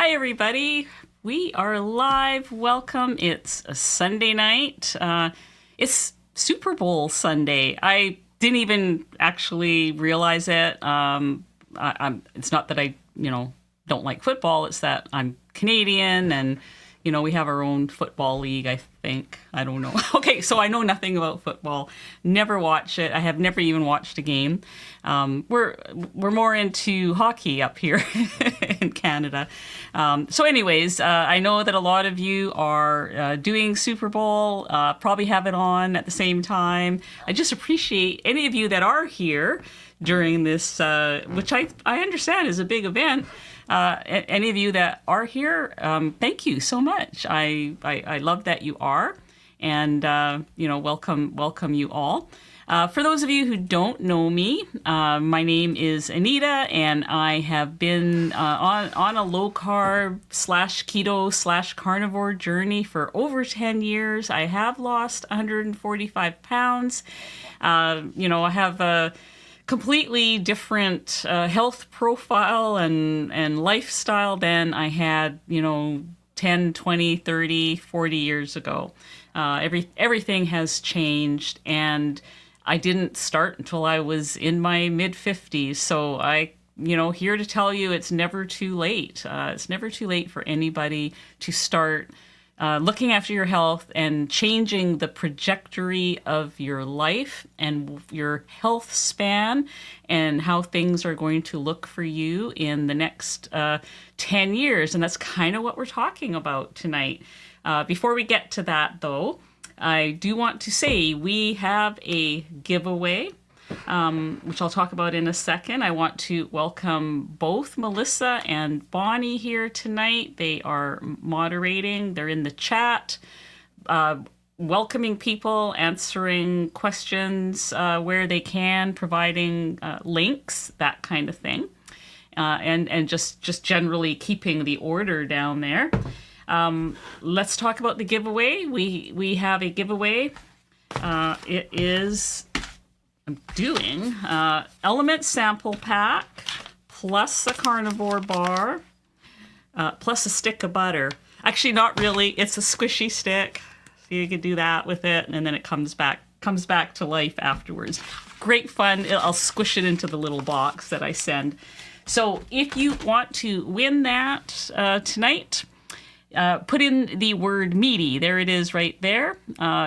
Hi, everybody. We are live. Welcome. It's a Sunday night. It's Super Bowl Sunday. I didn't even actually realize it. It's not that I, don't like football. It's that I'm Canadian and, we have our own football league, I think. I don't know. Okay, so I know nothing about football. Never watch it. I have never even watched a game. We're more into hockey up here in Canada. So anyways, I know that a lot of you are doing Super Bowl, probably have it on at the same time. I just appreciate any of you that are here during this, which I understand is a big event. Any of you that are here, thank you so much. I love that you are, and welcome you all. For those of you who don't know me, my name is Anita, and I have been on a low carb / keto / carnivore journey for over 10 years. I have lost 145 pounds. I have a completely different health profile and lifestyle than I had, 10, 20, 30, 40 years ago. Everything has changed, and I didn't start until I was in my mid-50s. So here to tell you it's never too late. It's never too late for anybody to start looking after your health and changing the trajectory of your life and your health span and how things are going to look for you in the next 10 years. And that's kind of what we're talking about tonight. Before we get to that, though, I do want to say we have a giveaway, which I'll talk about in a second. I want to welcome both Melissa and Bonnie here tonight. They are moderating. They're in the chat, welcoming people, answering questions where they can, providing links, that kind of thing, and just generally keeping the order down there. Let's talk about the giveaway. We have a giveaway. It is... I'm doing Element Sample Pack, plus a carnivore bar, plus a stick of butter. Actually, not really. It's a squishy stick. So you can do that with it, and then it comes back to life afterwards. Great fun. I'll squish it into the little box that I send. So if you want to win that tonight, put in the word meaty. There it is right there.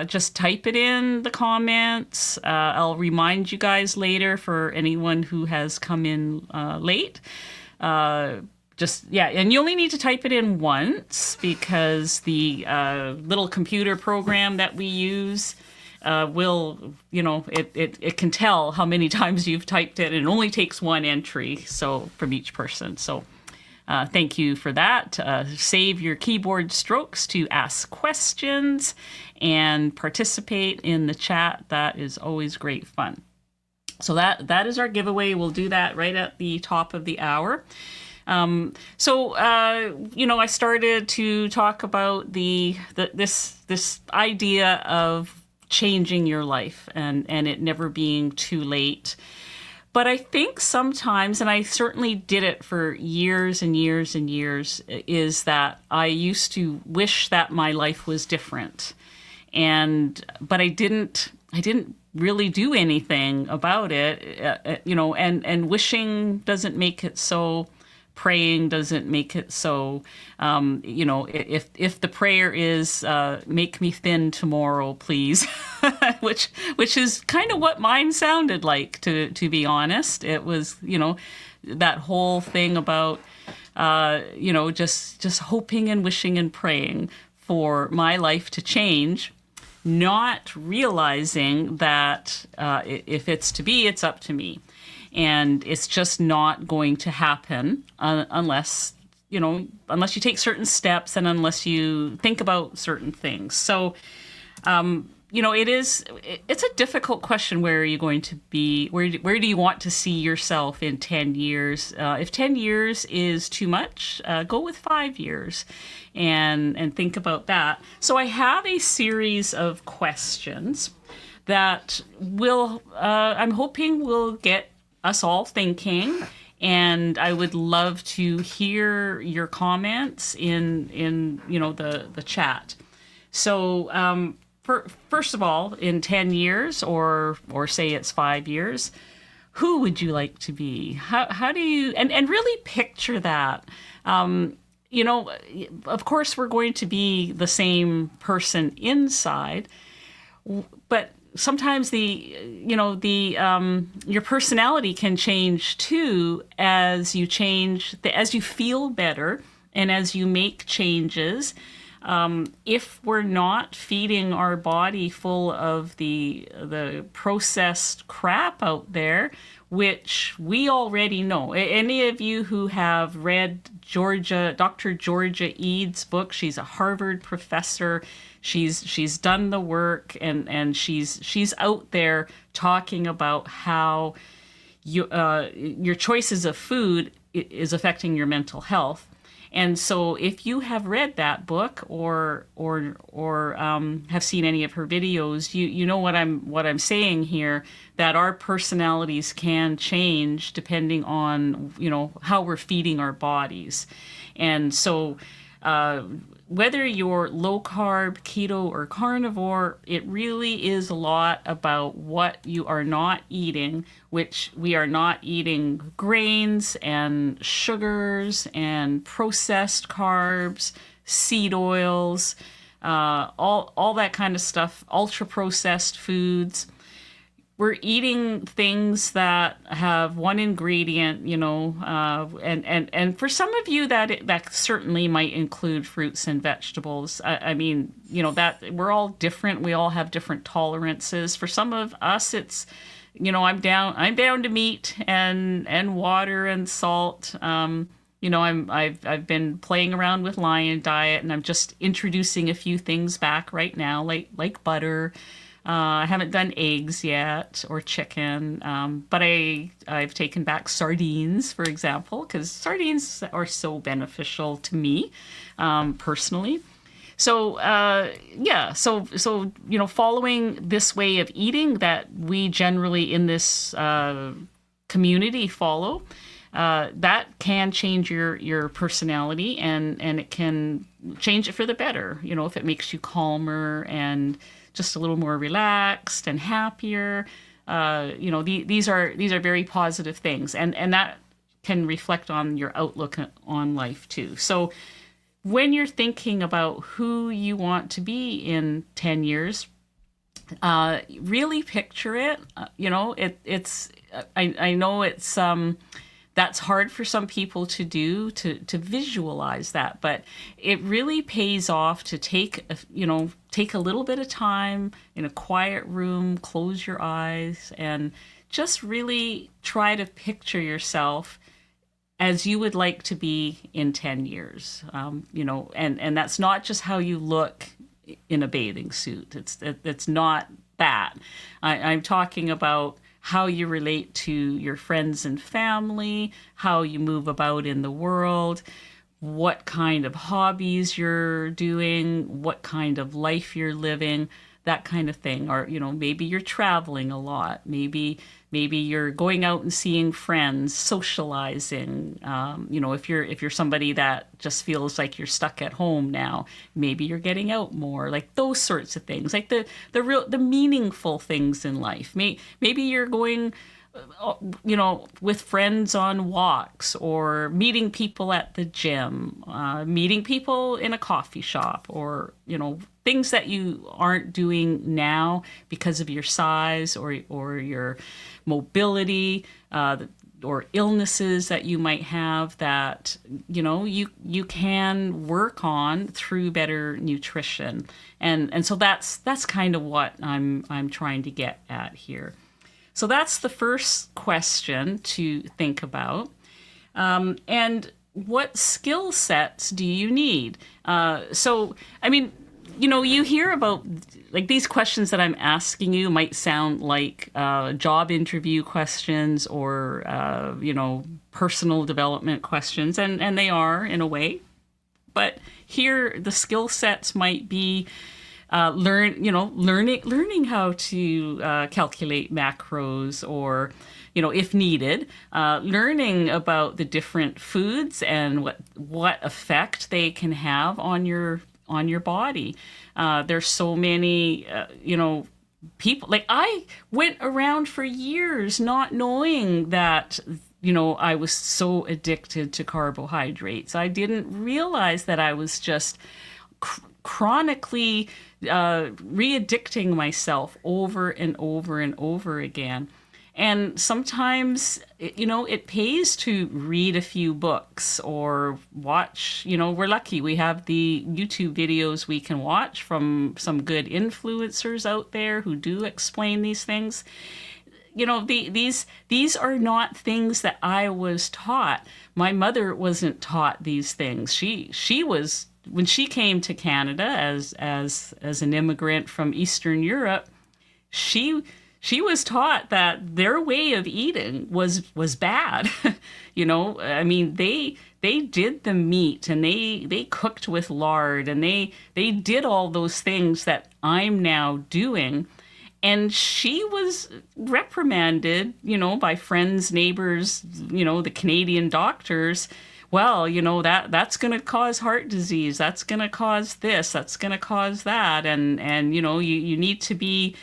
Just type it in the comments. I'll remind you guys later for anyone who has come in late. And you only need to type it in once because the little computer program that we use will, it can tell how many times you've typed it, and it only takes one entry from each person. So thank you for that. Save your keyboard strokes to ask questions and participate in the chat. That is always great fun. So that is our giveaway. We'll do that right at the top of the hour. I started to talk about this idea of changing your life and it never being too late. But I think sometimes, and I certainly did it for years and years and years, is that I used to wish that my life was different. But I didn't really do anything about it, and wishing doesn't make it so. Praying doesn't make it so. If the prayer is make me thin tomorrow, please, which is kind of what mine sounded like, to be honest. It was, that whole thing about just hoping and wishing and praying for my life to change, not realizing that if it's to be, it's up to me. And it's just not going to happen unless you take certain steps and unless you think about certain things. So, it's a difficult question. Where are you going to be? Where do you want to see yourself in 10 years? If 10 years is too much, go with 5 years and think about that. So I have a series of questions that I'm hoping will get us all thinking And I would love to hear your comments in the chat. So first of all, in 10 years, or say it's 5 years, who would you like to be? How do you, and really picture that. Of course, we're going to be the same person inside, but sometimes your personality can change too as you change, as you feel better and as you make changes. If we're not feeding our body full of the processed crap out there, which we already know. Any of you who have read Dr. Georgia Eads' book, she's a Harvard professor. She's done the work, and she's out there talking about how your choices of food is affecting your mental health. And so if you have read that book or have seen any of her videos, you know what I'm saying here, that our personalities can change depending on, how we're feeding our bodies. And so whether you're low carb, keto, or carnivore, it really is a lot about what you are not eating, which we are not eating grains and sugars and processed carbs, seed oils, all that kind of stuff, ultra processed foods. We're eating things that have one ingredient, and for some of you that certainly might include fruits and vegetables. I mean, that we're all different. We all have different tolerances. For some of us, it's, I'm down to meat and water and salt. I've been playing around with Lion Diet, and I'm just introducing a few things back right now, like butter. I haven't done eggs yet or chicken, but I've taken back sardines, for example, because sardines are so beneficial to me personally. So following this way of eating that we generally in this community follow, that can change your personality, and it can change it for the better. If it makes you calmer and just a little more relaxed and happier, these are very positive things, and that can reflect on your outlook on life too. So when you're thinking about who you want to be in 10 years, really picture it. I know it's that's hard for some people to do, to visualize that, but it really pays off to take a little bit of time in a quiet room, close your eyes, and just really try to picture yourself as you would like to be in 10 years. And that's not just how you look in a bathing suit. It's not that. I'm talking about how you relate to your friends and family, how you move about in the world, what kind of hobbies you're doing, what kind of life you're living, that kind of thing. Or, maybe you're traveling a lot. Maybe you're going out and seeing friends, socializing. If you're somebody that just feels like you're stuck at home now, maybe you're getting out more, like those sorts of things, like the meaningful things in life. Maybe you're going, with friends on walks, or meeting people at the gym, meeting people in a coffee shop, or, things that you aren't doing now because of your size or your mobility, or illnesses that you might have that, you can work on through better nutrition. And so that's kind of what I'm trying to get at here. So that's the first question to think about. And what skill sets do you need? You hear about, like, these questions that I'm asking you might sound like job interview questions or, personal development questions, and they are in a way. But here, the skill sets might be learning how to calculate macros, or if needed, learning about the different foods and what effect they can have on your body. There's so many, people. Like, I went around for years not knowing that, I was so addicted to carbohydrates. I didn't realize that I was just chronically re-addicting myself over and over and over again. And sometimes, it pays to read a few books or watch, we're lucky. We have the YouTube videos we can watch from some good influencers out there who do explain these things. These are not things that I was taught. My mother wasn't taught these things. She was, when she came to Canada as an immigrant from Eastern Europe, she was taught that their way of eating was bad. I mean, they did the meat, and they cooked with lard, and they did all those things that I'm now doing. And she was reprimanded, by friends, neighbors, the Canadian doctors. Well, that's going to cause heart disease. That's going to cause this. That's going to cause that. And you need to be,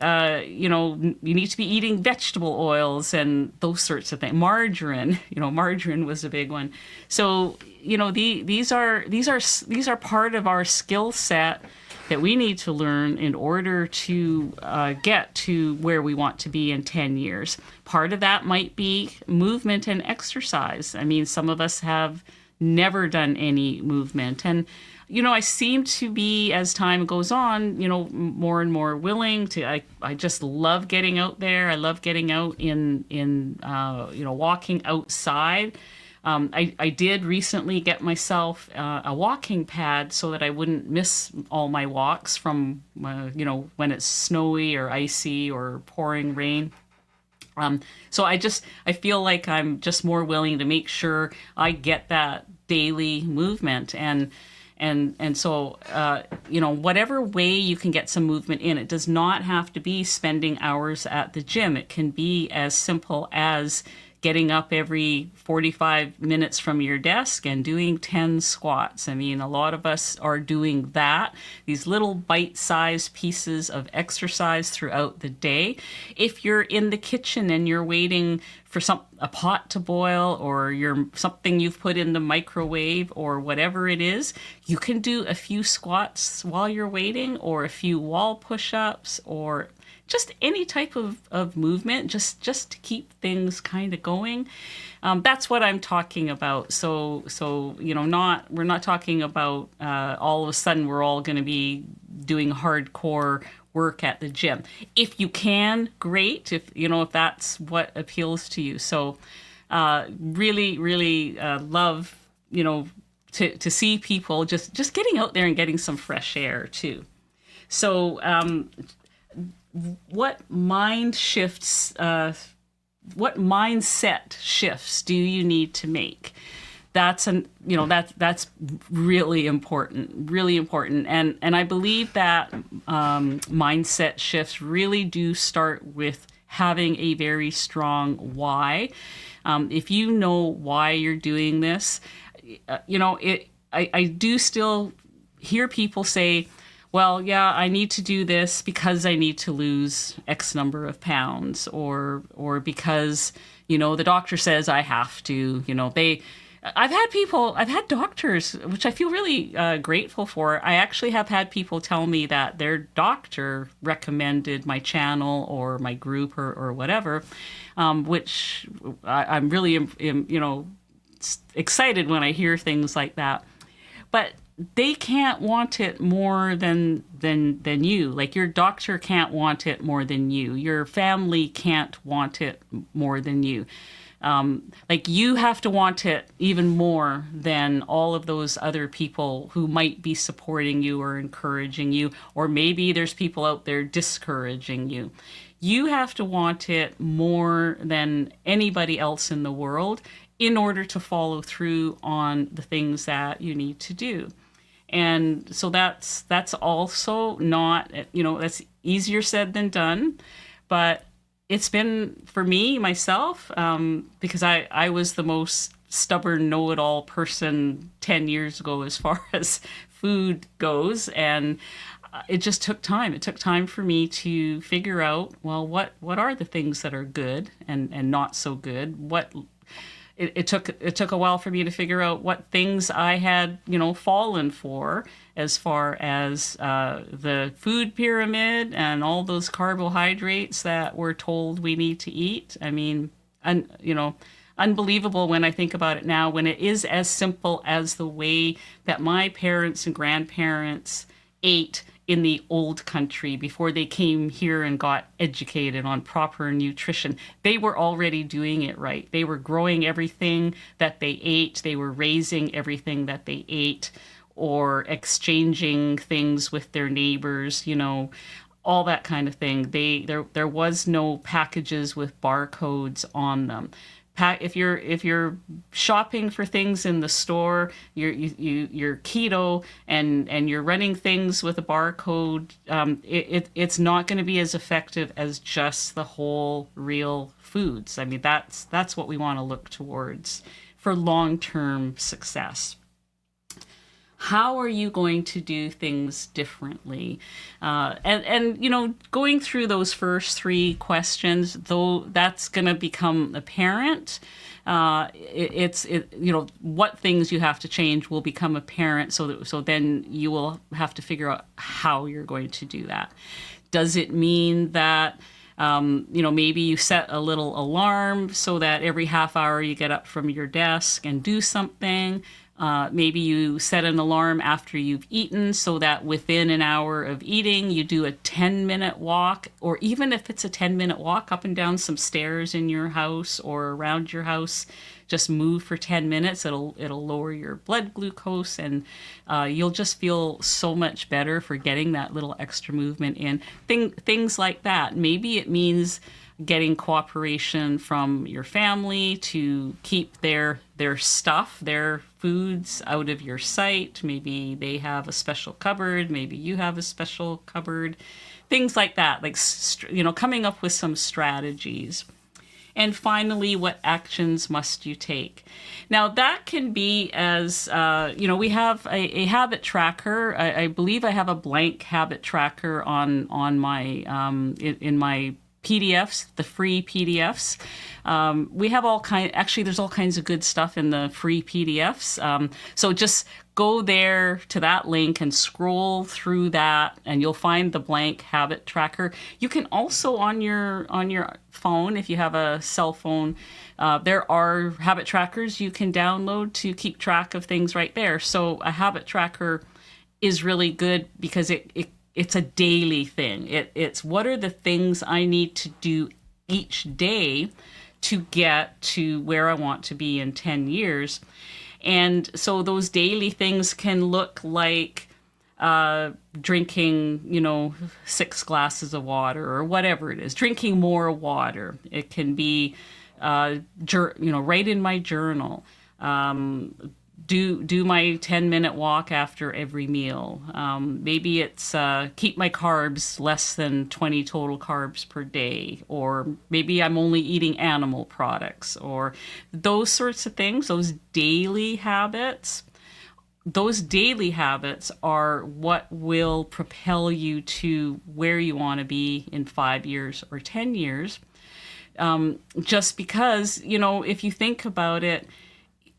you need to be eating vegetable oils and those sorts of things. Margarine, margarine was a big one. So, these are part of our skill set that we need to learn in order to get to where we want to be in 10 years. Part of that might be movement and exercise. I mean, some of us have never done any movement. And, I seem to be, as time goes on, more and more willing to. I just love getting out there. I love getting out in walking outside. I did recently get myself a walking pad so that I wouldn't miss all my walks from, when it's snowy or icy or pouring rain. So I feel like I'm just more willing to make sure I get that daily movement. And so, whatever way you can get some movement in, it does not have to be spending hours at the gym. It can be as simple as getting up every 45 minutes from your desk and doing 10 squats. I mean, a lot of us are doing that, these little bite-sized pieces of exercise throughout the day. If you're in the kitchen and you're waiting for a pot to boil, or something you've put in the microwave, or whatever it is, you can do a few squats while you're waiting, or a few wall push-ups, or just any type of movement, just to keep things kind of going. That's what I'm talking about. So we're not talking about all of a sudden we're all going to be doing hardcore work at the gym. If you can, great. If that's what appeals to you. So really, really love to see people just getting out there and getting some fresh air too. So what mindset shifts do you need to make? That's really important. And I believe that mindset shifts really do start with having a very strong why. If you know why you're doing this, I do still hear people say, well, yeah, I need to do this because I need to lose X number of pounds, or because, the doctor says I have to, I've had doctors, which I feel really grateful for. I actually have had people tell me that their doctor recommended my channel or my group or whatever, which I'm really, excited when I hear things like that. But they can't want it more than you. Like, your doctor can't want it more than you. Your family can't want it more than you. Like, you have to want it even more than all of those other people who might be supporting you or encouraging you, or maybe there's people out there discouraging you. You have to want it more than anybody else in the world in order to follow through on the things that you need to do. And so that's also not, that's easier said than done, but it's been for me myself, because I was the most stubborn know-it-all person 10 years ago as far as food goes, and it just took time. It took time for me to figure out, well, what are the things that are good and not so good. It took a while for me to figure out what things I had, fallen for, as far as the food pyramid and all those carbohydrates that we're told we need to eat. I mean, unbelievable when I think about it now, when it is as simple as the way that my parents and grandparents ate in the old country before they came here and got educated on proper nutrition. They were already doing it right. They were growing everything that they ate. They were raising everything that they ate, or exchanging things with their neighbors, all that kind of thing. There was no packages with barcodes on them. If you're shopping for things in the store, you're keto and you're running things with a barcode, it's not going to be as effective as just the whole real foods. I mean, that's what we want to look towards for long-term success. How are you going to do things differently? And going through those first three questions, though, that's going to become apparent. What things you have to change will become apparent. So then you will have to figure out how you're going to do that. Does it mean that maybe you set a little alarm so that every half hour you get up from your desk and do something? Maybe you set an alarm after you've eaten so that within an hour of eating, you do a 10-minute walk, or even if it's a 10-minute walk up and down some stairs in your house or around your house, just move for 10 minutes. It'll lower your blood glucose, and you'll just feel so much better for getting that little extra movement in. Things like that. Maybe it means getting cooperation from your family to keep their stuff, their foods out of your sight. Maybe they have a special cupboard. Maybe you have a special cupboard. Things like that, like, coming up with some strategies. And finally, what actions must you take? Now, that can be as, we have a habit tracker. I believe I have a blank habit tracker on my, in my PDFs, the free PDFs. We have there's all kinds of good stuff in the free PDFs. So just go there to that link and scroll through that, and you'll find the blank habit tracker. You can also on your phone, if you have a cell phone, there are habit trackers you can download to keep track of things right there. So a habit tracker is really good because it's a daily thing. It's what are the things I need to do each day to get to where I want to be in 10 years. And so those daily things can look like drinking, 6 glasses of water or whatever it is, drinking more water. It can be, write in my journal, do my 10-minute walk after every meal. Maybe it's keep my carbs less than 20 total carbs per day, or maybe I'm only eating animal products, or those sorts of things, those daily habits. Those daily habits are what will propel you to where you want to be in 5 years or 10 years. Just because, if you think about it,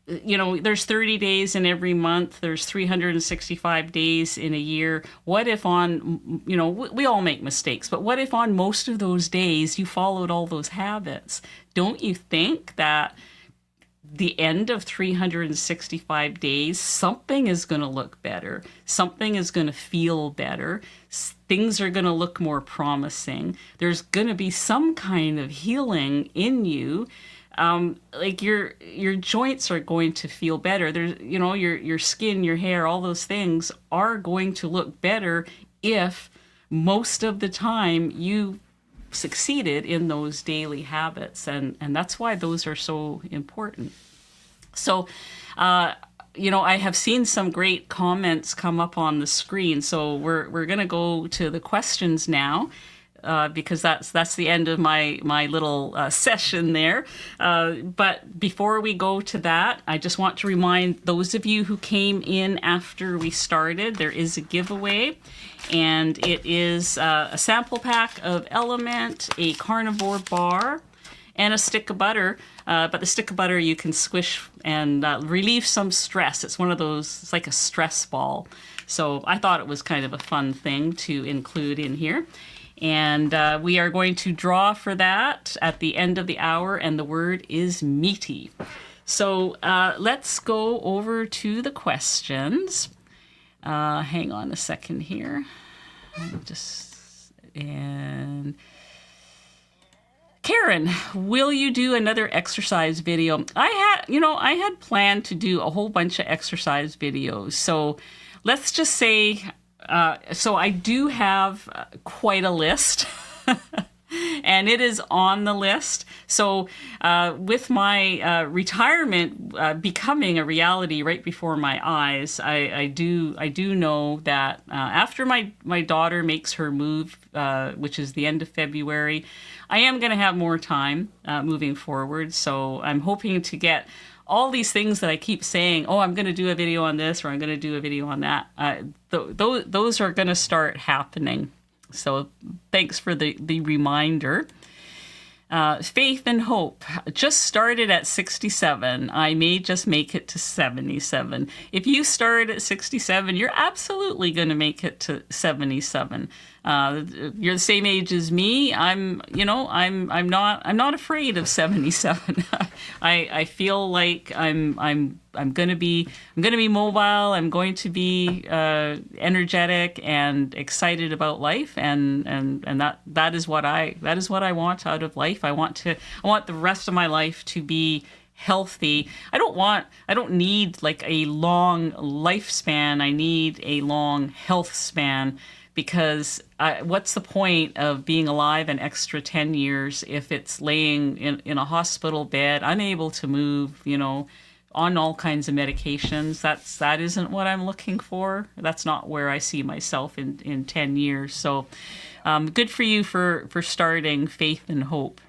there's 30 days in every month. There's 365 days in a year. What if on, we all make mistakes, but what if on most of those days you followed all those habits? Don't you think that the end of 365 days, something is going to look better. Something is going to feel better. Things are going to look more promising. There's going to be some kind of healing in you. Like your joints are going to feel better. There's, your skin, your hair, all those things are going to look better if most of the time you succeeded in those daily habits. And that's why those are so important. So, I have seen some great comments come up on the screen. So we're going to go to the questions now. because that's the end of my little session there. But before we go to that, I just want to remind those of you who came in after we started, there is a giveaway. And it is a sample pack of Element, a carnivore bar, and a stick of butter. But the stick of butter you can squish and relieve some stress. It's one of those, it's like a stress ball. So I thought it was kind of a fun thing to include in here. And we are going to draw for that at the end of the hour, and the word is meaty. So let's go over to the questions. Hang on a second here. And Karen, will you do another exercise video? I had planned to do a whole bunch of exercise videos. So let's just say, so I do have quite a list. And it is on the list. So with my retirement becoming a reality right before my eyes, I do know that after my daughter makes her move, which is the end of February, I am going to have more time moving forward. So I'm hoping to get all these things that I keep saying, oh, I'm going to do a video on this, or I'm going to do a video on that. Those are going to start happening. So thanks for the reminder. Faith and Hope just started at 67. I may just make it to 77. If you start at 67, you're absolutely going to make it to 77. You're the same age as me. I'm not afraid of 77. I feel like I'm going to be mobile. I'm going to be energetic and excited about life, and that is what I want out of life. I want the rest of my life to be healthy. I don't need like a long lifespan. I need a long health span, because what's the point of being alive an extra 10 years if it's laying in a hospital bed, unable to move, on all kinds of medications? That isn't what I'm looking for. That's not where I see myself in 10 years. So good for you for starting Faith and Hope.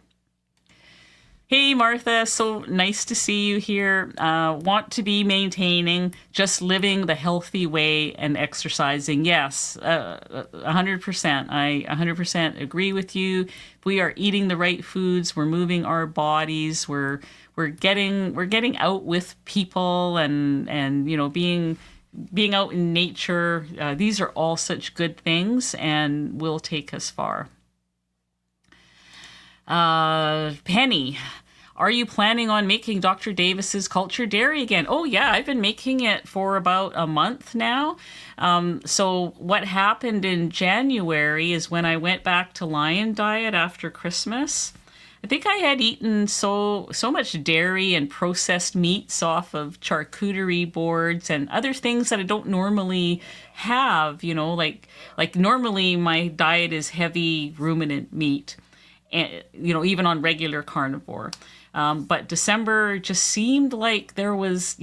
Hey, Martha, so nice to see you here. Want to be maintaining, just living the healthy way and exercising. Yes, 100%. I 100% agree with you. We are eating the right foods. We're moving our bodies. We're getting out with people and being out in nature. These are all such good things and will take us far. Penny, are you planning on making Dr. Davis's Cultured Dairy again? Oh yeah, I've been making it for about a month now. So what happened in January is when I went back to Lion Diet after Christmas, I think I had eaten so much dairy and processed meats off of charcuterie boards and other things that I don't normally have, like normally my diet is heavy ruminant meat. And, even on regular carnivore. But December just seemed like there was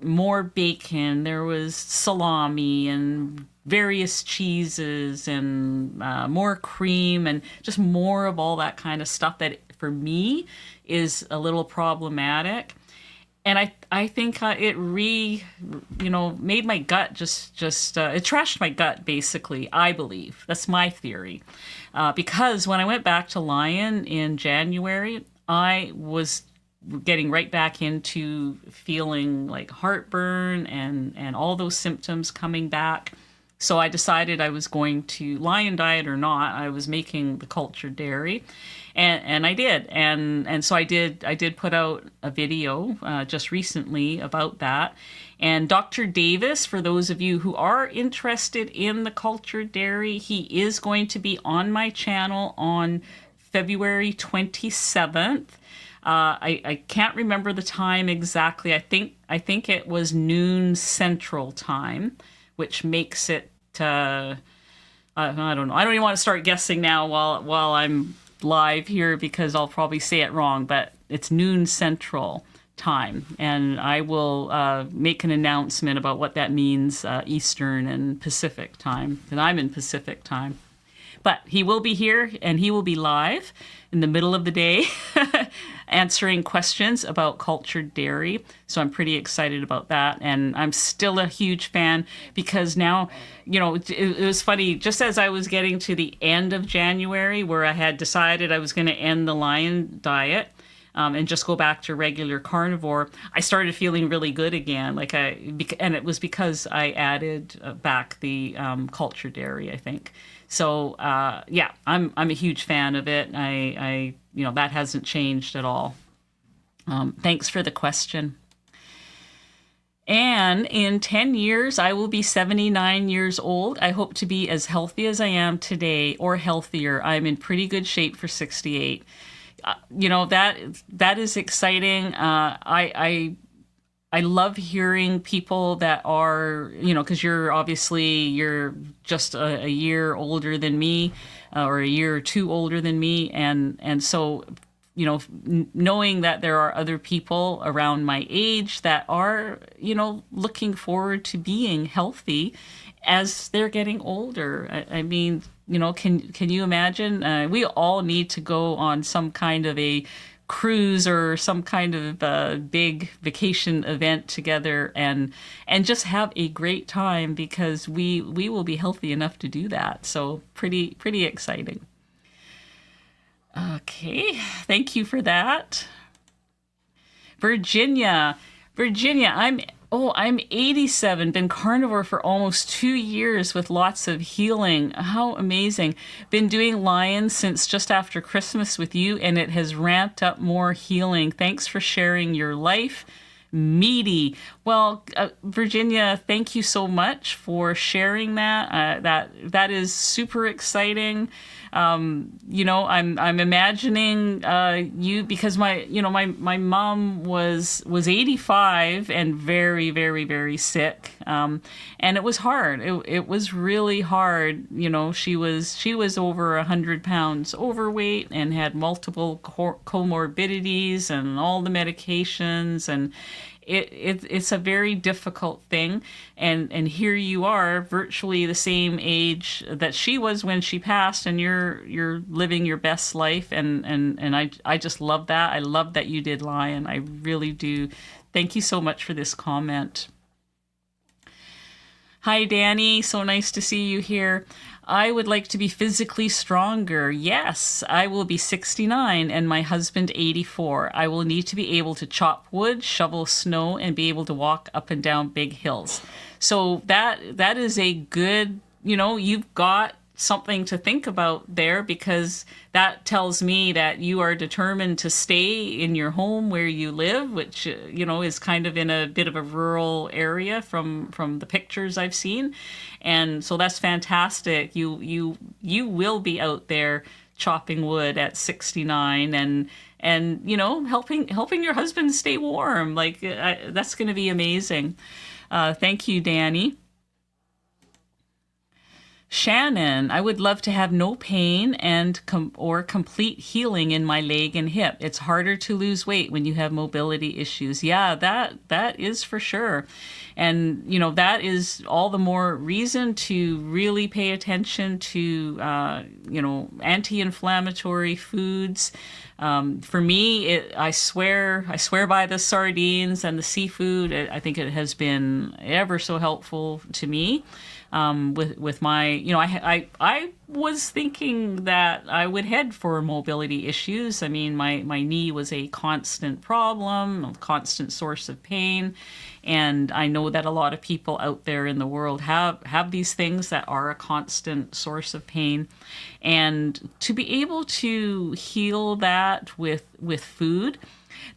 more bacon, there was salami and various cheeses and more cream and just more of all that kind of stuff that for me is a little problematic. And I think it made my gut just it trashed my gut, basically, I believe. That's my theory. Because when I went back to Lion in January, I was getting right back into feeling like heartburn and all those symptoms coming back. So I decided I was going to, Lion Diet or not, I was making the Cultured Dairy. And I did. And so I did put out a video just recently about that. And Dr. Davis, for those of you who are interested in the Cultured Dairy, he is going to be on my channel on February 27th. I can't remember the time exactly. I think it was noon Central Time, which makes it I don't know. I don't even want to start guessing now while I'm live here, because I'll probably say it wrong, but it's noon Central Time, and I will make an announcement about what that means Eastern and Pacific Time, and I'm in Pacific Time. But he will be here, and he will be live in the middle of the day answering questions about cultured dairy. So I'm pretty excited about that. And I'm still a huge fan because now, it was funny, just as I was getting to the end of January where I had decided I was going to end the lion diet, and just go back to regular carnivore, I started feeling really good again. And it was because I added back the cultured dairy, I think. So yeah, I'm a huge fan of it. I that hasn't changed at all. Thanks for the question. And in 10 years, I will be 79 years old. I hope to be as healthy as I am today or healthier. I'm in pretty good shape for 68. That is exciting. I love hearing people that are, because you're just a year older than me, or a year or two older than me, and so knowing that there are other people around my age that are looking forward to being healthy as they're getting older. I mean, can you imagine? We all need to go on some kind of a cruise or some kind of big vacation event together and just have a great time because we will be healthy enough to do that. So pretty exciting. Okay, thank you for that. Virginia, I'm 87, been carnivore for almost 2 years with lots of healing. How amazing. Been doing lions since just after Christmas with you, and it has ramped up more healing. Thanks for sharing your life. Meaty. Well, Virginia, thank you so much for sharing that. That is super exciting. I'm imagining you, because my mom was 85 and very, very, very sick, and it was hard. It was really hard. She was over 100 pounds overweight and had multiple comorbidities and all the medications, and it's a very difficult thing, and here you are, virtually the same age that she was when she passed, and you're living your best life, and I just love that. I love that you did lion. I really do. Thank you so much for this comment. Hi, Danny. So nice to see you here. I would like to be physically stronger. Yes, I will be 69 and my husband 84. I will need to be able to chop wood, shovel snow, and be able to walk up and down big hills. So that is a good, you've got something to think about there, because that tells me that you are determined to stay in your home where you live, which is kind of in a bit of a rural area from the pictures I've seen, and so that's fantastic. You will be out there chopping wood at 69 and helping your husband stay warm. That's going to be amazing. Thank you, Danny. Shannon, I would love to have no pain or complete healing in my leg and hip. It's harder to lose weight when you have mobility issues. Yeah, that is for sure. And, that is all the more reason to really pay attention to, anti-inflammatory foods. For me, I swear by the sardines and the seafood. I think it has been ever so helpful to me. With my, I was thinking that I would head for mobility issues. I mean, my knee was a constant problem, a constant source of pain. And I know that a lot of people out there in the world have these things that are a constant source of pain. And to be able to heal that with food,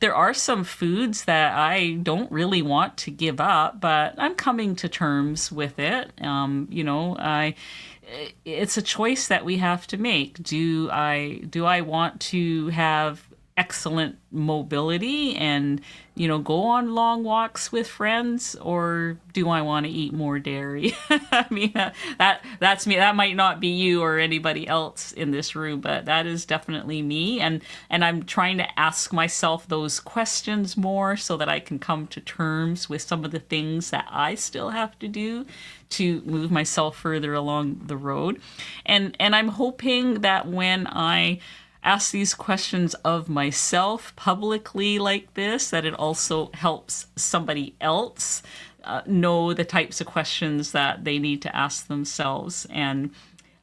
there are some foods that I don't really want to give up, but I'm coming to terms with it. It's a choice that we have to make. Do I want to have excellent mobility and, go on long walks with friends, or do I want to eat more dairy? I mean, that's me. That might not be you or anybody else in this room, but that is definitely me. And I'm trying to ask myself those questions more so that I can come to terms with some of the things that I still have to do to move myself further along the road. And I'm hoping that when I ask these questions of myself publicly like this, that it also helps somebody else know the types of questions that they need to ask themselves. And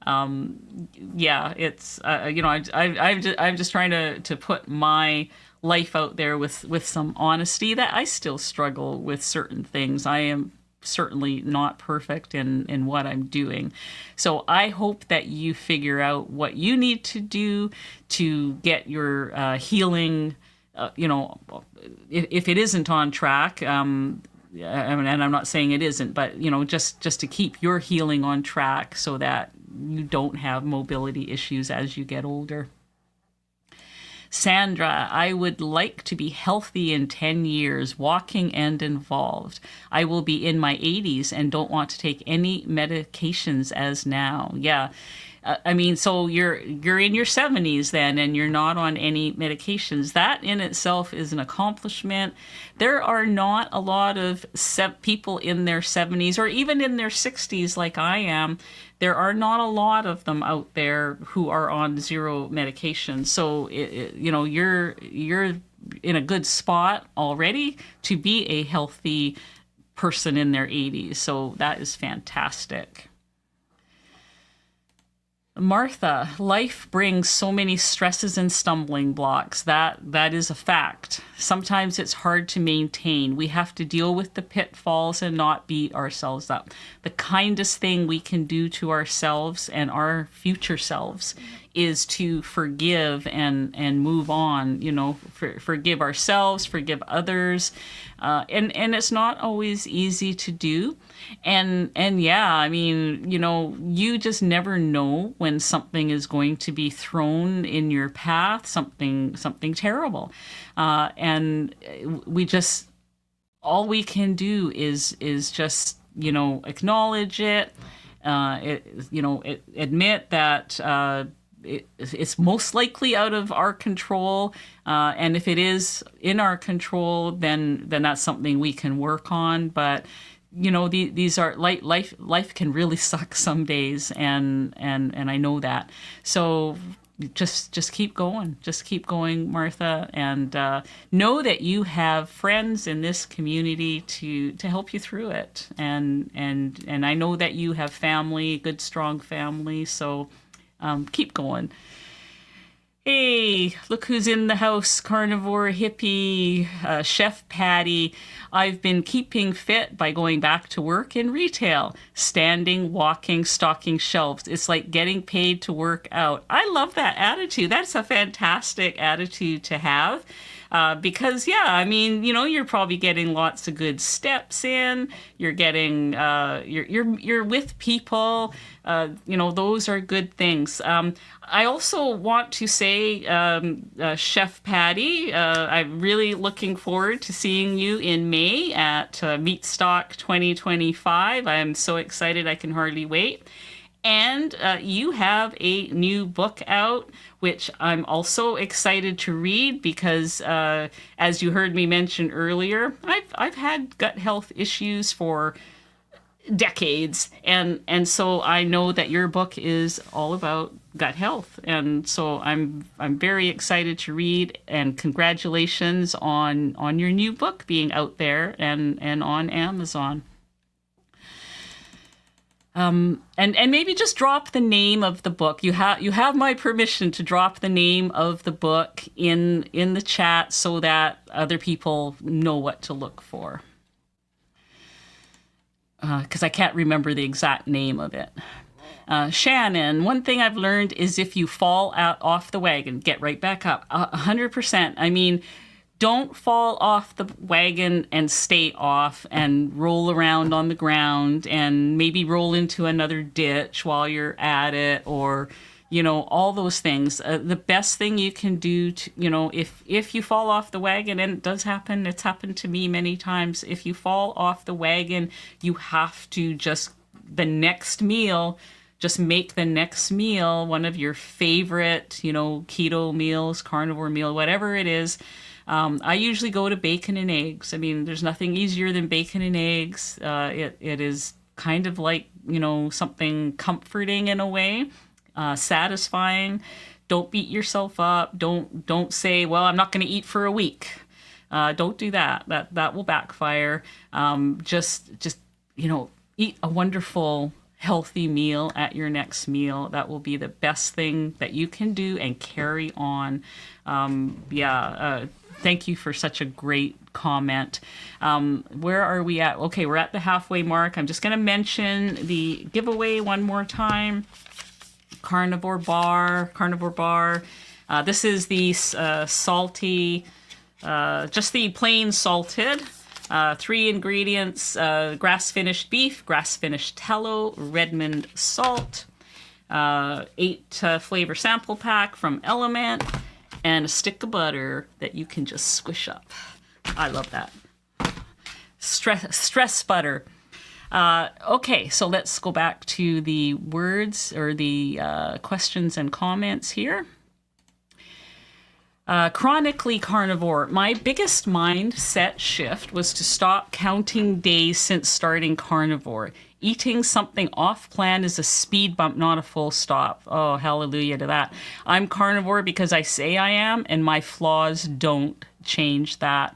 it's I'm just trying to put my life out there with some honesty that I still struggle with certain things. I am certainly not perfect in what I'm doing. So I hope that you figure out what you need to do to get your healing, if it isn't on track, and I'm not saying it isn't, but, just to keep your healing on track so that you don't have mobility issues as you get older. Sandra, I would like to be healthy in 10 years, walking and involved. I will be in my 80s and don't want to take any medications as now. Yeah. So you're in your 70s then, and you're not on any medications. That in itself is an accomplishment. There are not a lot of people in their 70s or even in their 60s like I am. There are not a lot of them out there who are on zero medication. So you're in a good spot already to be a healthy person in their 80s. So that is fantastic. Martha, life brings so many stresses and stumbling blocks. That is a fact. Sometimes it's hard to maintain. We have to deal with the pitfalls and not beat ourselves up. The kindest thing we can do to ourselves and our future selves is to forgive and move on, forgive ourselves, forgive others. And it's not always easy to do. And you just never know when something is going to be thrown in your path, something terrible. And all we can do is just, acknowledge it, admit that, it's most likely out of our control, and if it is in our control, then that's something we can work on. But these are life can really suck some days, and I know that. So just keep going, Martha, and know that you have friends in this community to help you through it, and I know that you have family, good strong family. So keep going. Hey, look who's in the house. Carnivore hippie, Chef Patty. I've been keeping fit by going back to work in retail. Standing, walking, stocking shelves. It's like getting paid to work out. I love that attitude. That's a fantastic attitude to have. Because you're probably getting lots of good steps in. You're getting, you're with people. Those are good things. I also want to say, Chef Patty, I'm really looking forward to seeing you in May at Meatstock 2025. I'm so excited, I can hardly wait. And you have a new book out, which I'm also excited to read because, as you heard me mention earlier, I've had gut health issues for decades, and so I know that your book is all about gut health, and so I'm very excited to read. And congratulations on your new book being out there and on Amazon. And maybe just drop the name of the book. You have my permission to drop the name of the book in the chat so that other people know what to look for. Because I can't remember the exact name of it. Shannon, one thing I've learned is if you fall off the wagon, get right back up. 100%. I mean, don't fall off the wagon and stay off and roll around on the ground and maybe roll into another ditch while you're at it, or all those things. The best thing you can do to, if you fall off the wagon, and it does happen, it's happened to me many times. If you fall off the wagon, you have to the next meal, just make the next meal one of your favorite, keto meals, carnivore meal, whatever it is. I usually go to bacon and eggs. I mean, there's nothing easier than bacon and eggs. It is kind of like, something comforting in a way. Satisfying. Don't beat yourself up. Don't say, well, I'm not going to eat for a week. Don't do that. That will backfire. Just eat a wonderful, healthy meal at your next meal. That will be the best thing that you can do and carry on. Thank you for such a great comment. Where are we at? Okay, we're at the halfway mark. I'm just going to mention the giveaway one more time. Carnivore bar. This is the salty, just the plain salted. 3 ingredients: grass-finished beef, grass-finished tallow, Redmond salt, 8 flavor sample pack from Element, and a stick of butter that you can just squish up. I love that. Stress butter. Okay, so let's go back to the words or the questions and comments here. Chronically carnivore. My biggest mindset shift was to stop counting days since starting carnivore. Eating something off plan is a speed bump, not a full stop. Oh, hallelujah to that. I'm carnivore because I say I am, and my flaws don't change that.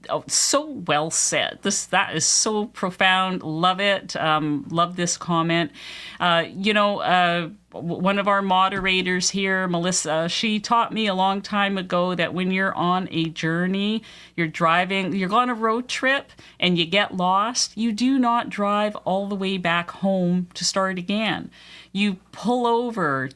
Oh, so well said. That is so profound. Love it. Love this comment. One of our moderators here, Melissa, she taught me a long time ago that when you're on a journey, you're on a road trip and you get lost, you do not drive all the way back home to start again. You pull over,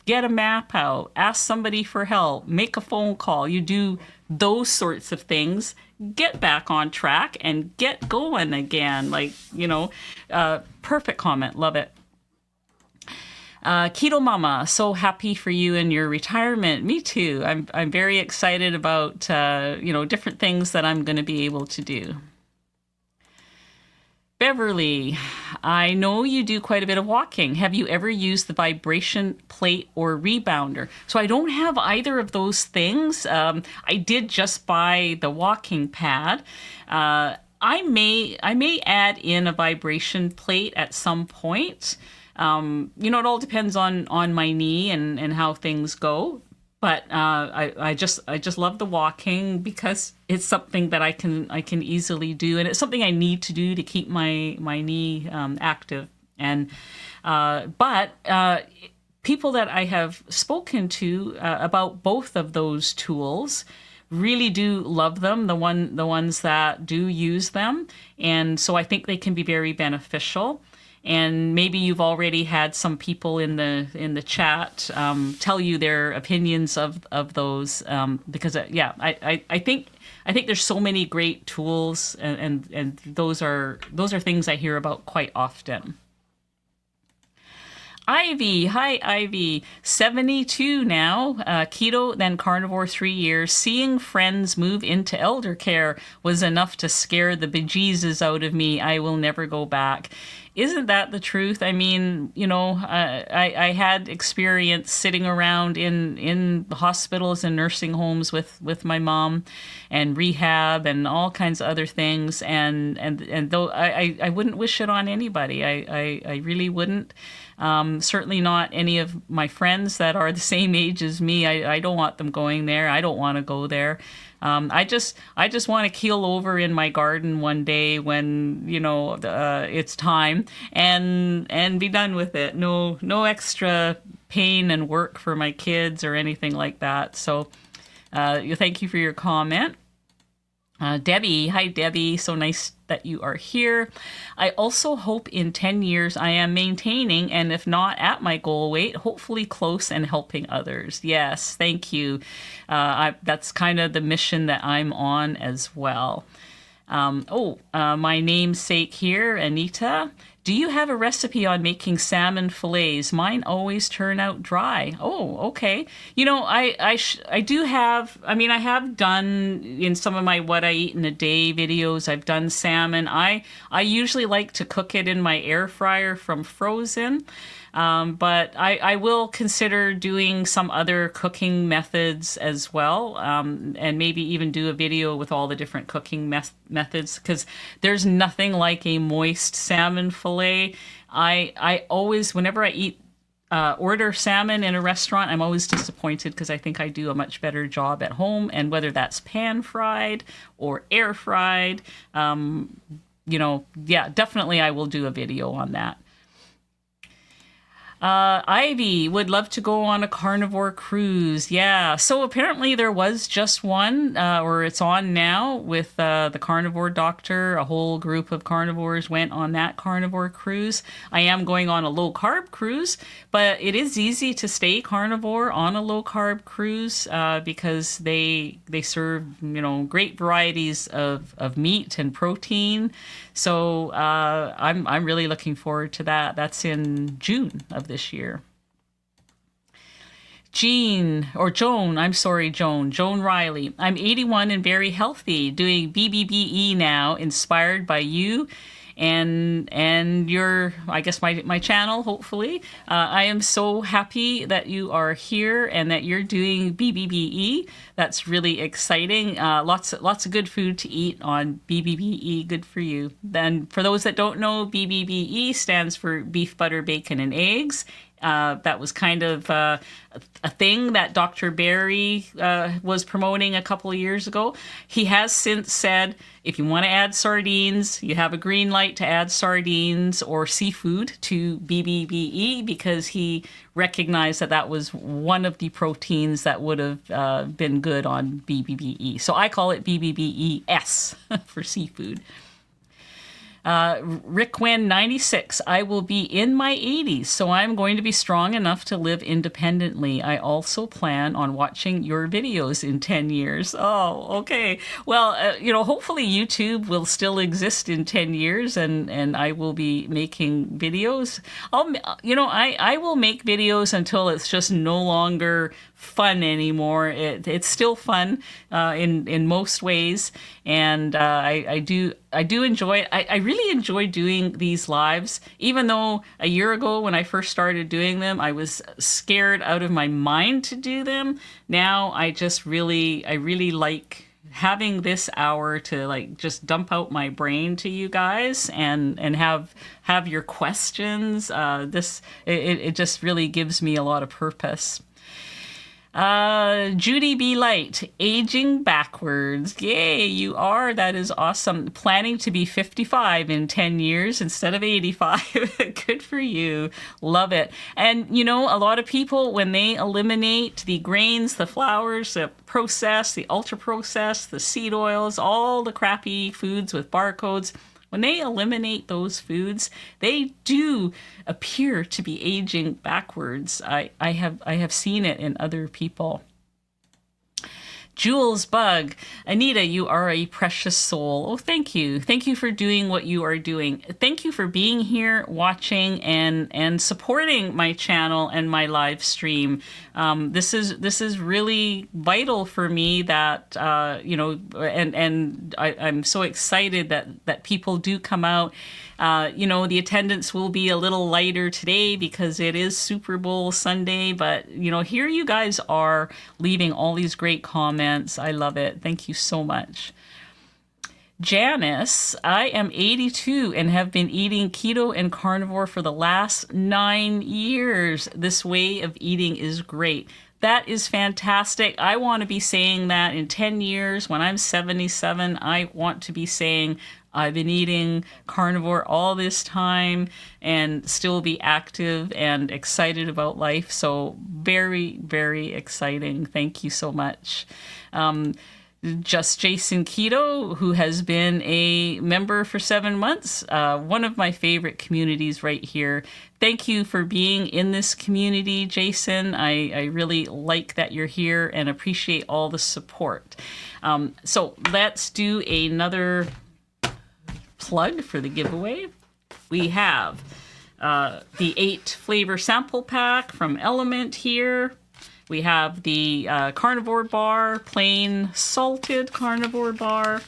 get a map out, ask somebody for help, make a phone call. You do those sorts of things, get back on track and get going again. Perfect comment. Love it. Keto Mama, so happy for you and your retirement. Me too. I'm very excited about, different things that I'm going to be able to do. Beverly, I know you do quite a bit of walking. Have you ever used the vibration plate or rebounder? So I don't have either of those things. I did just buy the walking pad. I may add in a vibration plate at some point. It all depends on my knee and how things go. But I just love the walking because it's something that I can easily do, and it's something I need to do to keep my knee active. And but people that I have spoken to about both of those tools really do love them. The ones that do use them, and so I think they can be very beneficial. And maybe you've already had some people in the chat tell you their opinions of those because I think there's so many great tools and those are things I hear about quite often. Ivy, hi Ivy, 72 now, keto, then carnivore 3 years. Seeing friends move into elder care was enough to scare the bejesus out of me. I will never go back. Isn't that the truth? I mean, I had experience sitting around in hospitals and nursing homes with my mom and rehab and all kinds of other things. And though I wouldn't wish it on anybody, I really wouldn't. Certainly not any of my friends that are the same age as me. I don't want them going there. I don't want to go there. I just want to keel over in my garden one day when it's time and be done with it. No extra pain and work for my kids or anything like that. So thank you for your comment. Debbie, hi Debbie, so nice that you are here. I also hope in 10 years I am maintaining, and if not at my goal weight, hopefully close and helping others. Yes, thank you. That's kind of the mission that I'm on as well. My namesake here, Anita. Do you have a recipe on making salmon fillets? Mine always turn out dry. Oh, okay. You know, I do have, I mean, I have done in some of my what I eat in a day videos, I've done salmon. I usually like to cook it in my air fryer from frozen. But I will consider doing some other cooking methods as well, and maybe even do a video with all the different cooking methods, because there's nothing like a moist salmon fillet. I always, whenever I eat order salmon in a restaurant, I'm always disappointed because I think I do a much better job at home, and whether that's pan fried or air fried, yeah, definitely I will do a video on that. Ivy would love to go on a carnivore cruise. Yeah. So apparently there was just one, or it's on now with the carnivore doctor. A whole group of carnivores went on that carnivore cruise. I am going on a low carb cruise, but it is easy to stay carnivore on a low carb cruise because they serve, great varieties of meat and protein. So I'm really looking forward to that. That's in June of this year. Joan Riley. I'm 81 and very healthy, doing BBBE now, inspired by you and your, I guess, my channel, hopefully. I am so happy that you are here and that you're doing BBBE. That's really exciting. Lots of good food to eat on BBBE. Good for you. Then for those that don't know, BBBE stands for beef, butter, bacon, and eggs. That was kind of a thing that Dr. Barry was promoting a couple of years ago. He has since said, if you want to add sardines, you have a green light to add sardines or seafood to BBBE, because he recognized that that was one of the proteins that would have been good on BBBE. So I call it BBBES for seafood. Rick Wen 96. I will be in my 80s, so I'm going to be strong enough to live independently. I also plan on watching your videos in 10 years. Oh, okay. Well, hopefully YouTube will still exist in 10 years and I will be making videos. I will make videos until it's just no longer fun anymore. It's still fun in most ways, and I do enjoy it. I really enjoy doing these lives, even though a year ago when I first started doing them, I was scared out of my mind to do them. Now I really like having this hour to just dump out my brain to you guys and have your questions. It just really gives me a lot of purpose. Judy B. Light, aging backwards. Yay, you are. That is awesome. Planning to be 55 in 10 years instead of 85. Good for you. Love it. And, a lot of people, when they eliminate the grains, the flours, the processed, the ultra processed, the seed oils, all the crappy foods with barcodes, when they eliminate those foods, they do appear to be aging backwards. I have seen it in other people. Jules Bug, Anita, you are a precious soul. Oh, thank you. Thank you for doing what you are doing. Thank you for being here, watching, and supporting my channel and my live stream. This is really vital for me that, and I'm so excited that people do come out. The attendance will be a little lighter today because it is Super Bowl Sunday, but here you guys are leaving all these great comments. I love it. Thank you so much. Janice, I am 82 and have been eating keto and carnivore for the last 9 years. This way of eating is great. That is fantastic. I want to be saying that in 10 years when I'm 77. I want to be saying I've been eating carnivore all this time and still be active and excited about life. So very, very exciting. Thank you so much. Just Jason Keto, who has been a member for 7 months, one of my favorite communities right here. Thank you for being in this community, Jason. I really like that you're here and appreciate all the support. So let's do another plug for the giveaway. We have the 8 flavor sample pack from Element here. We have the carnivore bar, plain salted carnivore bar.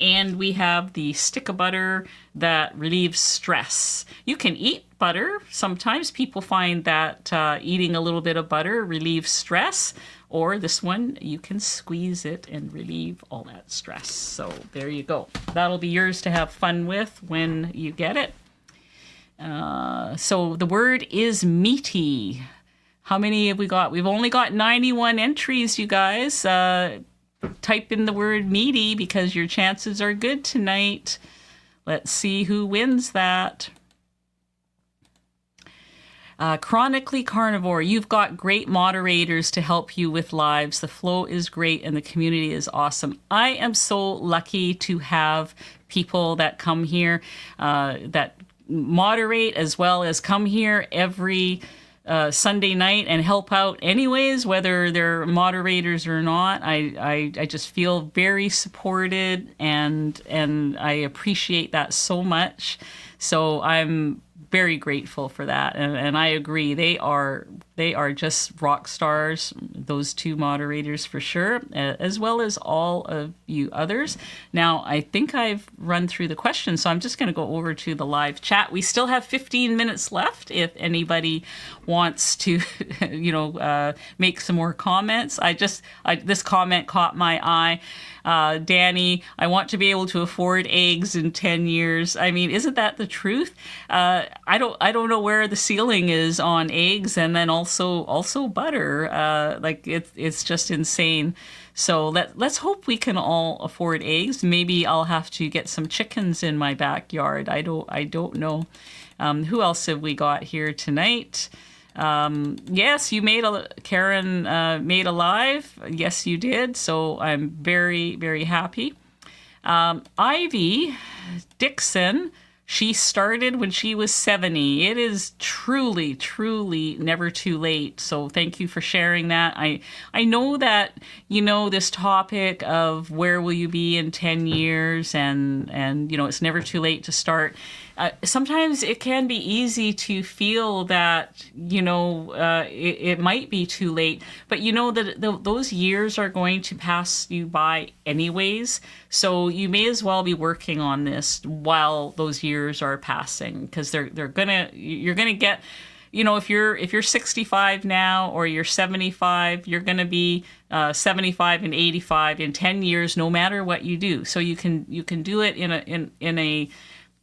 And we have the stick of butter that relieves stress. You can eat butter. Sometimes people find that eating a little bit of butter relieves stress. Or this one, you can squeeze it and relieve all that stress. So there you go. That'll be yours to have fun with when you get it. So the word is meaty. How many have we got? We've only got 91 entries, you guys. Type in the word meaty because your chances are good tonight. Let's see who wins that. Chronically Carnivore, you've got great moderators to help you with lives. The flow is great and the community is awesome. I am so lucky to have people that come here that moderate as well as come here every Sunday night and help out anyways, whether they're moderators or not. I just feel very supported and I appreciate that so much. So I'm very grateful for that. And I agree. They are just rock stars, those 2 moderators for sure, as well as all of you others. Now, I think I've run through the questions, so I'm just going to go over to the live chat. We still have 15 minutes left if anybody wants to, make some more comments. This comment caught my eye. Danny, I want to be able to afford eggs in 10 years. I mean, isn't that the truth? I don't know where the ceiling is on eggs, and then also butter. It's just insane. So let's hope we can all afford eggs. Maybe I'll have to get some chickens in my backyard. I don't know. Who else have we got here tonight? Yes, you Karen made a live. Yes, you did. So I'm very, very happy. Ivy Dixon, she started when she was 70. It is truly, truly never too late. So thank you for sharing that. I know that, this topic of where will you be in 10 years and it's never too late to start. Sometimes it can be easy to feel that, it might be too late, but that those years are going to pass you by anyways. So you may as well be working on this while those years are passing, because you're gonna get, if you're 65 now or you're 75, you're gonna be 75 and 85 in 10 years, no matter what you do. So you can do it in a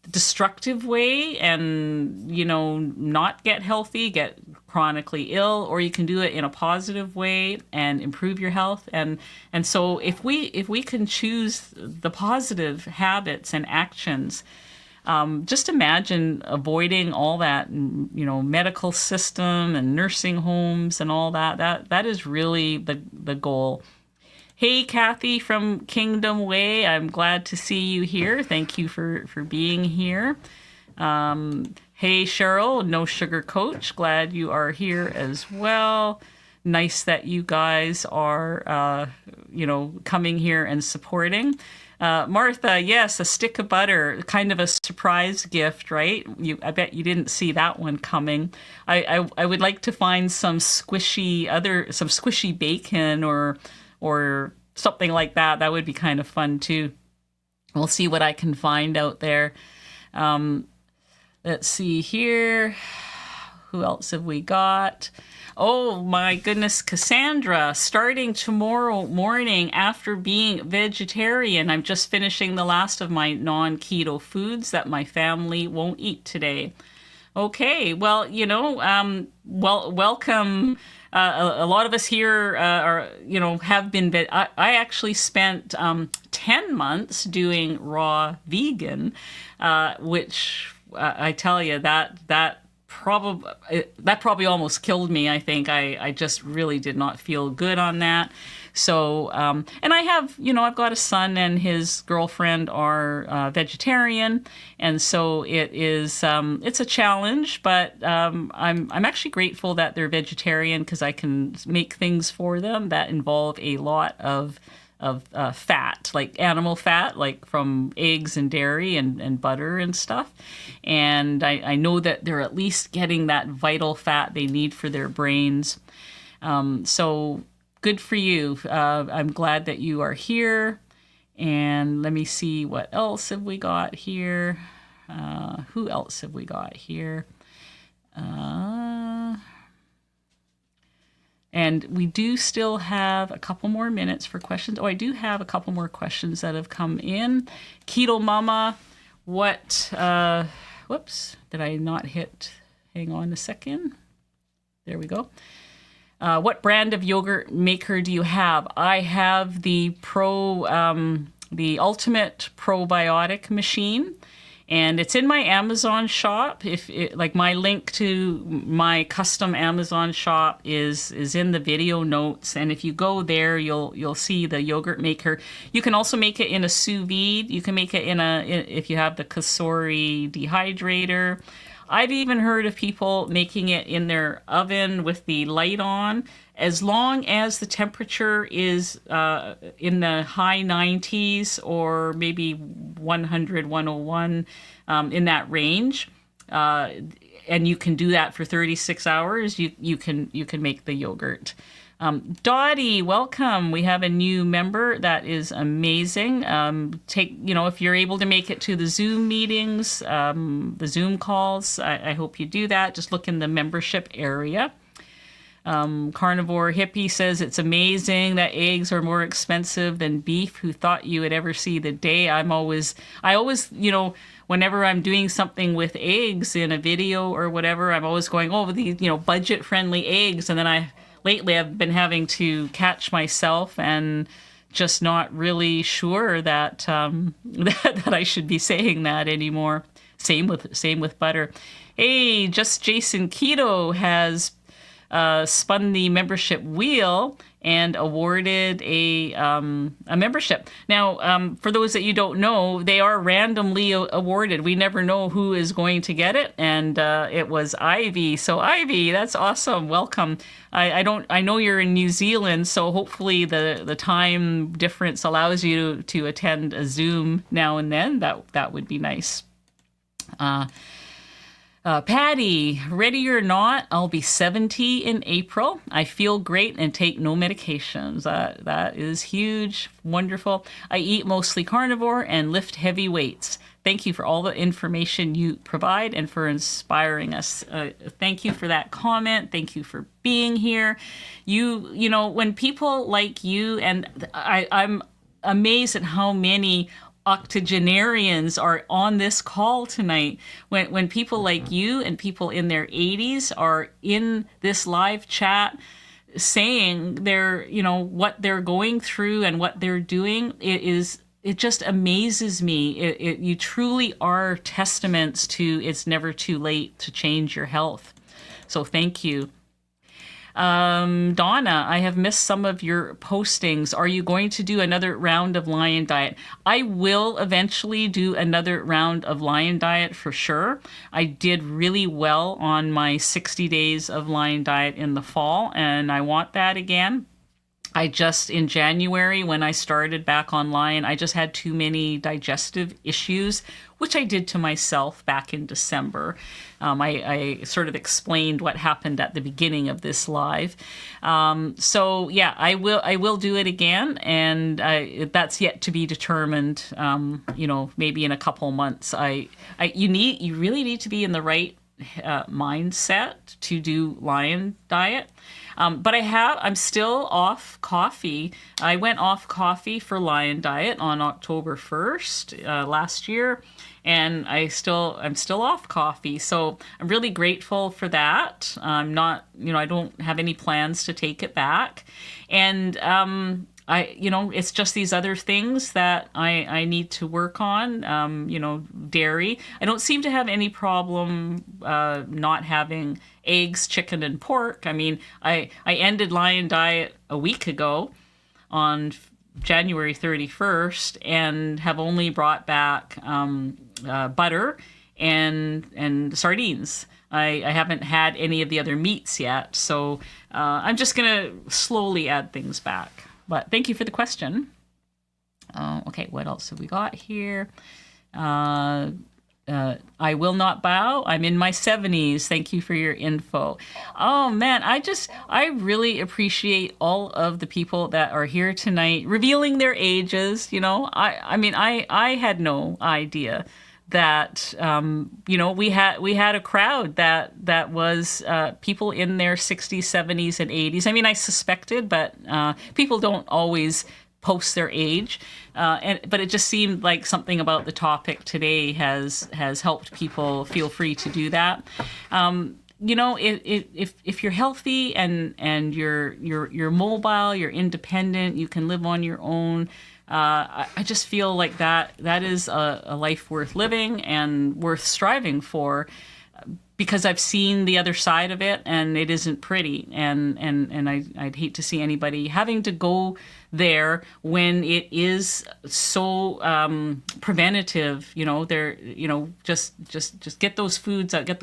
destructive way and not get healthy, get chronically ill, or you can do it in a positive way and improve your health. And so if we can choose the positive habits and actions, just imagine avoiding all that medical system and nursing homes and all that is really the goal. Hey, Kathy from Kingdom Way. I'm glad to see you here. Thank you for being here. Hey, Cheryl, No Sugar Coach. Glad you are here as well. Nice that you guys are, coming here and supporting. Martha, yes, a stick of butter, kind of a surprise gift, right? I bet you didn't see that one coming. I would like to find some squishy bacon or something like that. That would be kind of fun too. We'll see what I can find out there. Let's see here. Who else have we got? Oh my goodness, Cassandra, starting tomorrow morning after being vegetarian. I'm just finishing the last of my non-keto foods that my family won't eat today. Okay, well, welcome. A lot of us here have been. I actually spent 10 months doing raw vegan, which I tell you that probably almost killed me. I think I just really did not feel good on that. So, and I have, I've got a son and his girlfriend are vegetarian, and so it is, it's a challenge, but I'm actually grateful that they're vegetarian because I can make things for them that involve a lot of fat, like animal fat, like from eggs and dairy and butter and stuff. And I know that they're at least getting that vital fat they need for their brains. So good for you. I'm glad that you are here. And let me see, what else have we got here? Who else have we got here? And we do still have a couple more minutes for questions. Oh, I do have a couple more questions that have come in. Keto Mama, what, whoops, did I not hit? Hang on a second. There we go. What brand of yogurt maker do you have? I have the the Ultimate Probiotic Machine. And it's in my Amazon shop. Like my link to my custom Amazon shop is in the video notes. And if you go there, you'll see the yogurt maker. You can also make it in a sous vide. You can make it if you have the Kasori dehydrator. I've even heard of people making it in their oven with the light on, as long as the temperature is in the high 90s or maybe 100, 101, in that range. And you can do that for 36 hours. You can make the yogurt. Dottie, welcome. We have a new member. That is amazing. If you're able to make it to the Zoom meetings, the Zoom calls, I hope you do that. Just look in the membership area. Carnivore Hippie says it's amazing that eggs are more expensive than beef. Who thought you would ever see the day? I always, whenever I'm doing something with eggs in a video or whatever, I'm always going, oh, these, budget friendly eggs. And then lately I've been having to catch myself and just not really sure that that I should be saying that anymore. Same with butter. Hey, Just Jason Keto has spun the membership wheel and awarded a membership. Now, for those that you don't know, they are randomly awarded. We never know who is going to get it, and it was Ivy. So Ivy, that's awesome. Welcome. I know you're in New Zealand, so hopefully the time difference allows you to attend a Zoom now and then. That would be nice. Patty, ready or not, I'll be 70 in April. I feel great and take no medications. That is huge, wonderful. I eat mostly carnivore and lift heavy weights. Thank you for all the information you provide and for inspiring us. Thank you for that comment. Thank you for being here. When people like you, and I'm amazed at how many octogenarians are on this call tonight. When people like you and people in their 80s are in this live chat saying what they're going through and what they're doing, it just amazes me. You truly are testaments to it's never too late to change your health. So thank you. Donna, I have missed some of your postings. Are you going to do another round of Lion Diet? I will eventually do another round of Lion Diet for sure. I did really well on my 60 days of Lion Diet in the fall, and I want that again. In January, when I started back online, I just had too many digestive issues, which I did to myself back in December. I sort of explained what happened at the beginning of this live. So yeah, I will do it again, and that's yet to be determined. Maybe in a couple months. You really need to be in the right mindset to do Lion Diet. But I'm still off coffee. I went off coffee for Lion Diet on October 1st last year, and I'm still off coffee. So I'm really grateful for that. I'm not, I don't have any plans to take it back. And it's just these other things that I need to work on. Dairy. I don't seem to have any problem not having eggs, chicken, and pork. I mean, I ended Lion Diet a week ago on January 31st and have only brought back butter and sardines. I haven't had any of the other meats yet, so I'm just going to slowly add things back. But thank you for the question. Okay, what else have we got here? I will not bow. I'm in my 70s. Thank you for your info. Oh man, I really appreciate all of the people that are here tonight revealing their ages. I mean, I had no idea that we had a crowd that was people in their 60s, 70s, and 80s. I mean, I suspected, but people don't always post their age, but it just seemed like something about the topic today has helped people feel free to do that. If you're healthy and you're mobile, you're independent, you can live on your own. I just feel like that is a life worth living and worth striving for, because I've seen the other side of it, and it isn't pretty, and I'd hate to see anybody having to go there when it is so preventative. Just get those foods out, get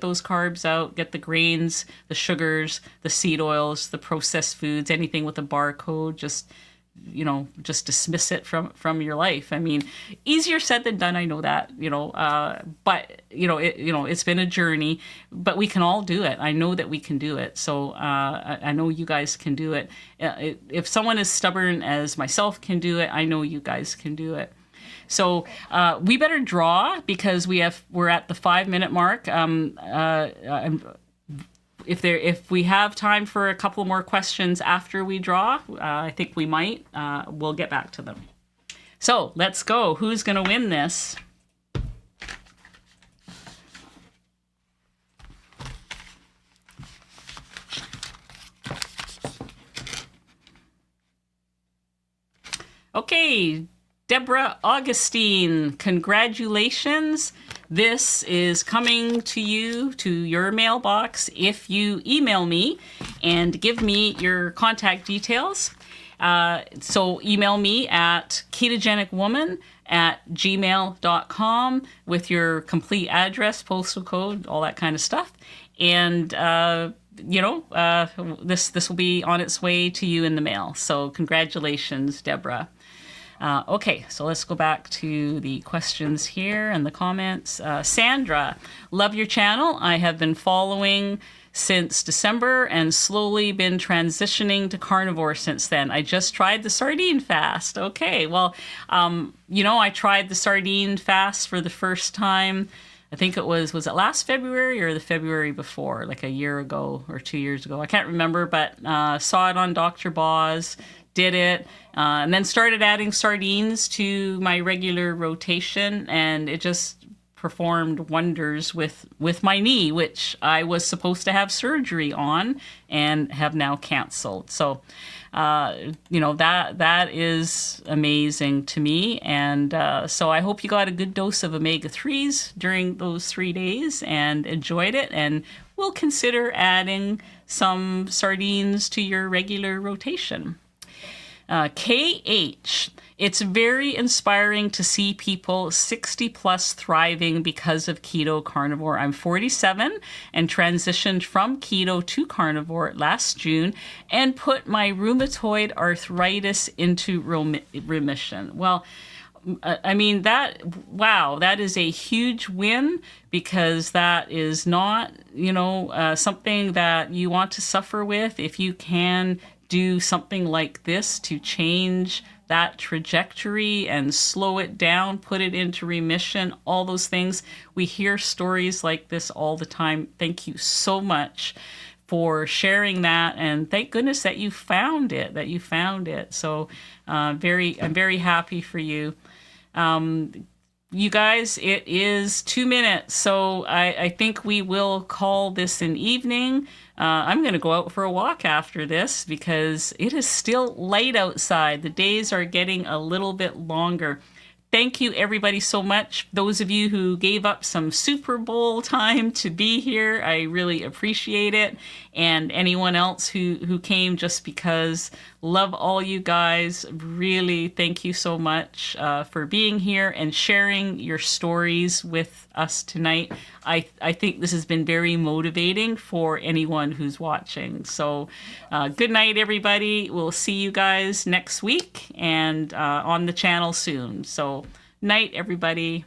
those carbs out, get the grains, the sugars, the seed oils, the processed foods, anything with a barcode. Just dismiss it from your life. I mean, easier said than done. I know that, but it's been a journey, but we can all do it. I know that we can do it. So I know you guys can do it. If someone as stubborn as myself can do it, I know you guys can do it. So we better draw, because we're at the 5-minute mark. If we have time for a couple more questions after we draw, I think we might. We'll get back to them. So let's go. Who's going to win this? Okay, Deborah Augustine, congratulations. This is coming to you, to your mailbox, if you email me and give me your contact details. So email me at ketogenicwoman@gmail.com with your complete address, postal code, all that kind of stuff. And, this will be on its way to you in the mail. So congratulations, Deborah. Okay, so let's go back to the questions here and the comments. Sandra, love your channel. I have been following since December and slowly been transitioning to carnivore since then. I just tried the sardine fast. Okay, well, I tried the sardine fast for the first time. I think it was it last February or the February before, like a year ago or 2 years ago? I can't remember, but saw it on Dr. Boz, did it, and then started adding sardines to my regular rotation, and it just performed wonders with my knee, which I was supposed to have surgery on and have now canceled. So, that is amazing to me. And so I hope you got a good dose of omega-3s during those 3 days and enjoyed it, and will consider adding some sardines to your regular rotation. KH, it's very inspiring to see people 60 plus thriving because of keto carnivore. I'm 47 and transitioned from keto to carnivore last June and put my rheumatoid arthritis into remission. Well, I mean, that is a huge win, because that is not, something that you want to suffer with. If you can do something like this to change that trajectory and slow it down, put it into remission, all those things. We hear stories like this all the time. Thank you so much for sharing that, and thank goodness that you found it. So I'm very happy for you. You guys, it is 2 minutes, so I think we will call this an evening. I'm going to go out for a walk after this, because it is still light outside. The days are getting a little bit longer. Thank you, everybody, so much. Those of you who gave up some Super Bowl time to be here, I really appreciate it. And anyone else who came just because Love all you guys. Really, thank you so much for being here and sharing your stories with us tonight. I think this has been very motivating for anyone who's watching. So, good night, everybody. We'll see you guys next week and on the channel soon. So, night, everybody.